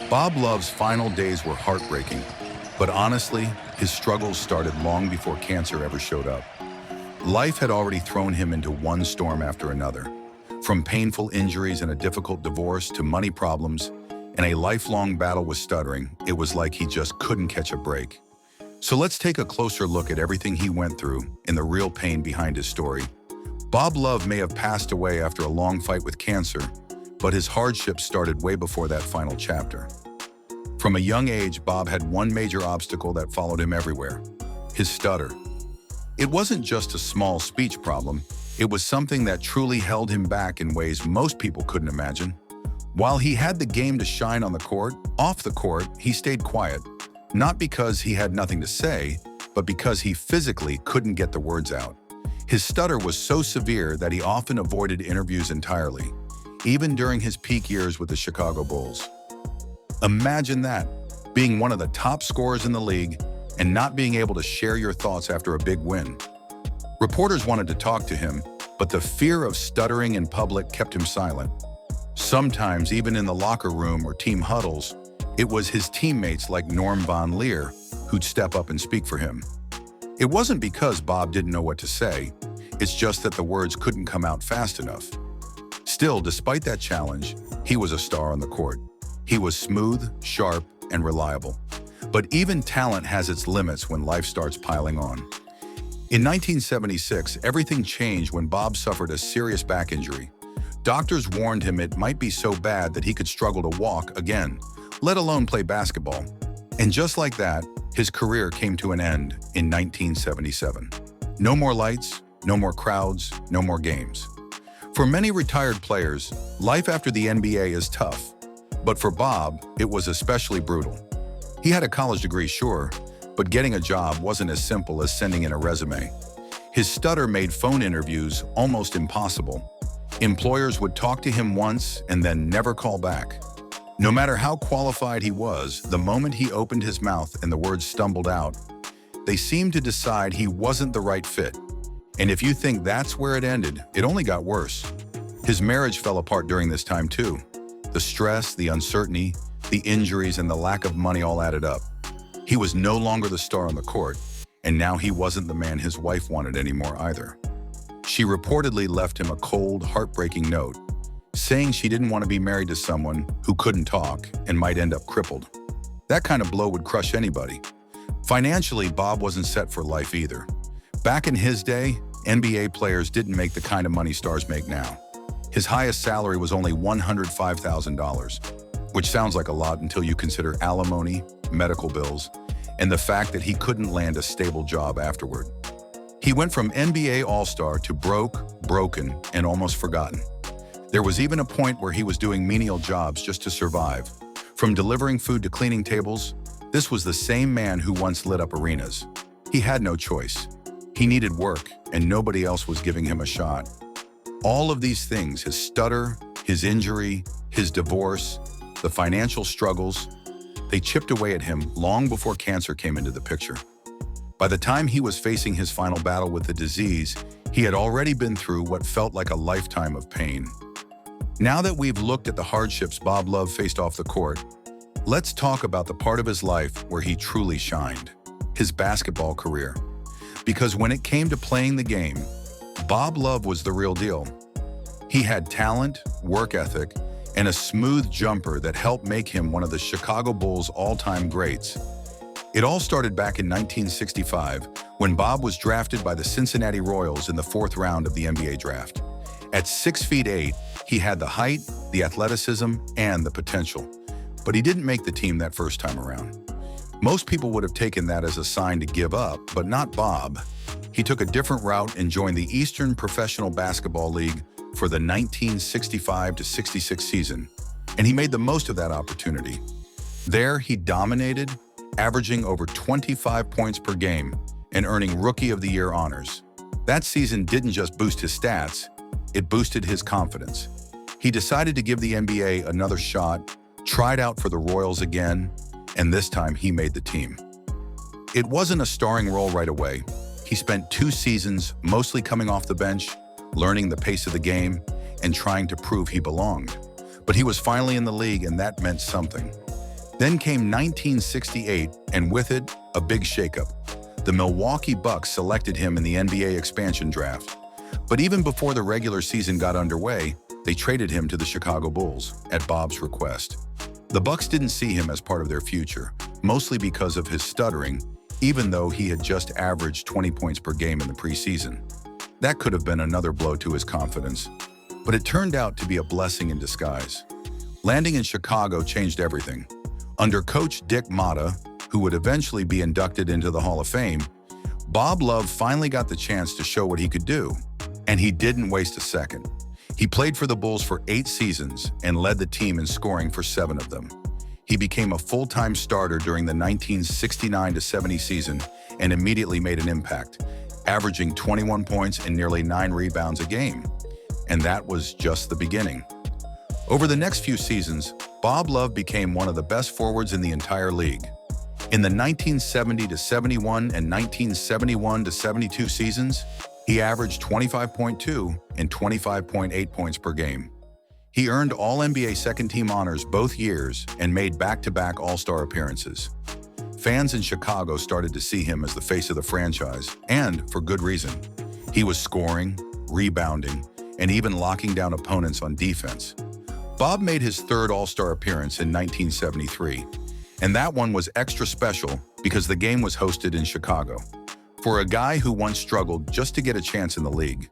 Bob Love's final days were heartbreaking, but honestly, his struggles started long before cancer ever showed up. Life had already thrown him into one storm after another, from painful injuries and a difficult divorce to money problems and a lifelong battle with stuttering. It was like he just couldn't catch a break. So let's take a closer look at everything he went through and the real pain behind his story. Bob Love may have passed away after a long fight with cancer, but his hardships started way before that final chapter. From a young age, Bob had one major obstacle that followed him everywhere: his stutter. It wasn't just a small speech problem, it was something that truly held him back in ways most people couldn't imagine. While he had the game to shine on the court, off the court, he stayed quiet, not because he had nothing to say, but because he physically couldn't get the words out. His stutter was so severe that he often avoided interviews entirely, even during his peak years with the Chicago Bulls. Imagine that, being one of the top scorers in the league and not being able to share your thoughts after a big win. Reporters wanted to talk to him, but the fear of stuttering in public kept him silent. Sometimes, even in the locker room or team huddles, it was his teammates like Norm Von Leer who'd step up and speak for him. It wasn't because Bob didn't know what to say, it's just that the words couldn't come out fast enough. Still, despite that challenge, he was a star on the court. He was smooth, sharp, and reliable. But even talent has its limits when life starts piling on. In 1976, everything changed when Bob suffered a serious back injury. Doctors warned him it might be so bad that he could struggle to walk again, let alone play basketball. And just like that, his career came to an end in 1977. No more lights, no more crowds, no more games. For many retired players, life after the NBA is tough. But for Bob, it was especially brutal. He had a college degree, sure, but getting a job wasn't as simple as sending in a resume. His stutter made phone interviews almost impossible. Employers would talk to him once and then never call back. No matter how qualified he was, the moment he opened his mouth and the words stumbled out, they seemed to decide he wasn't the right fit. And if you think that's where it ended, it only got worse. His marriage fell apart during this time too. The stress, the uncertainty, the injuries, and the lack of money all added up. He was no longer the star on the court, and now he wasn't the man his wife wanted anymore either. She reportedly left him a cold, heartbreaking note, saying she didn't want to be married to someone who couldn't talk and might end up crippled. That kind of blow would crush anybody. Financially, Bob wasn't set for life either. Back in his day, NBA players didn't make the kind of money stars make now. His highest salary was only $105,000, which sounds like a lot until you consider alimony, medical bills, and the fact that he couldn't land a stable job afterward. He went from NBA All-Star to broke, broken, and almost forgotten. There was even a point where he was doing menial jobs just to survive. From delivering food to cleaning tables, this was the same man who once lit up arenas. He had no choice. He needed work, and nobody else was giving him a shot. All of these things, his stutter, his injury, his divorce, the financial struggles, they chipped away at him long before cancer came into the picture. By the time he was facing his final battle with the disease, he had already been through what felt like a lifetime of pain. Now that we've looked at the hardships Bob Love faced off the court, let's talk about the part of his life where he truly shined: his basketball career. Because when it came to playing the game, Bob Love was the real deal. He had talent, work ethic, and a smooth jumper that helped make him one of the Chicago Bulls' all-time greats. It all started back in 1965 when Bob was drafted by the Cincinnati Royals in the 4th round of the NBA draft. At 6'8", he had the height, the athleticism, and the potential. But he didn't make the team that first time around. Most people would have taken that as a sign to give up, but not Bob. He took a different route and joined the Eastern Professional Basketball League for the 1965-66 season, and he made the most of that opportunity. There, he dominated, averaging over 25 points per game and earning Rookie of the Year honors. That season didn't just boost his stats, it boosted his confidence. He decided to give the NBA another shot, tried out for the Royals again, and this time he made the team. It wasn't a starring role right away. He spent 2 seasons mostly coming off the bench, learning the pace of the game, and trying to prove he belonged. But he was finally in the league, and that meant something. Then came 1968, and with it, a big shakeup. The Milwaukee Bucks selected him in the NBA expansion draft. But even before the regular season got underway, they traded him to the Chicago Bulls at Bob's request. The Bucks didn't see him as part of their future, mostly because of his stuttering, even though he had just averaged 20 points per game in the preseason. That could have been another blow to his confidence, but it turned out to be a blessing in disguise. Landing in Chicago changed everything. Under coach Dick Motta, who would eventually be inducted into the Hall of Fame, Bob Love finally got the chance to show what he could do, and he didn't waste a second. He played for the Bulls for 8 seasons and led the team in scoring for 7 of them. He became a full-time starter during the 1969-70 season and immediately made an impact, averaging 21 points and nearly 9 rebounds a game. And that was just the beginning. Over the next few seasons, Bob Love became one of the best forwards in the entire league. In the 1970-71 and 1971-72 seasons, he averaged 25.2 and 25.8 points per game. He earned All-NBA second-team honors both years and made back-to-back All-Star appearances. Fans in Chicago started to see him as the face of the franchise, and for good reason. He was scoring, rebounding, and even locking down opponents on defense. Bob made his 3rd All-Star appearance in 1973, and that one was extra special because the game was hosted in Chicago. For a guy who once struggled just to get a chance in the league,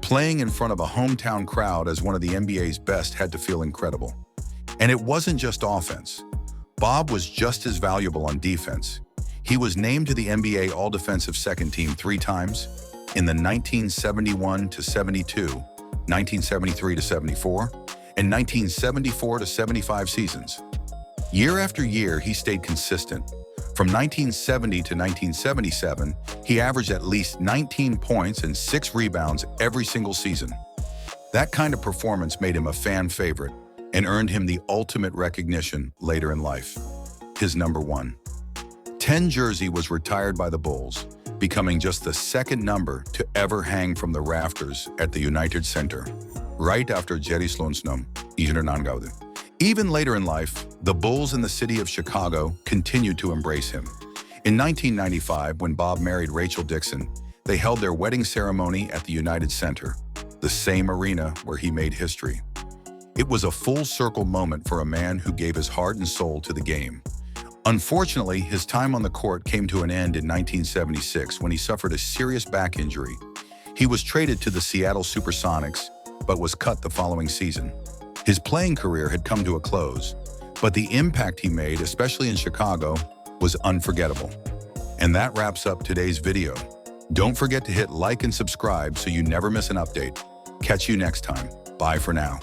playing in front of a hometown crowd as one of the NBA's best had to feel incredible. And it wasn't just offense. Bob was just as valuable on defense. He was named to the NBA All-Defensive Second Team 3 times in the 1971-72, 1973-74, and 1974-75 seasons. Year after year, he stayed consistent. From 1970 to 1977, he averaged at least 19 points and 6 rebounds every single season. That kind of performance made him a fan favorite and earned him the ultimate recognition later in life. His number 1. 10 jersey was retired by the Bulls, becoming just the 2nd number to ever hang from the rafters at the United Center, right after Jerry Sloansnum, Nangauden. Even later in life, the Bulls in the city of Chicago continued to embrace him. In 1995, when Bob married Rachel Dixon, they held their wedding ceremony at the United Center, the same arena where he made history. It was a full-circle moment for a man who gave his heart and soul to the game. Unfortunately, his time on the court came to an end in 1976 when he suffered a serious back injury. He was traded to the Seattle Supersonics, but was cut the following season. His playing career had come to a close, but the impact he made, especially in Chicago, was unforgettable. And that wraps up today's video. Don't forget to hit like and subscribe so you never miss an update. Catch you next time. Bye for now.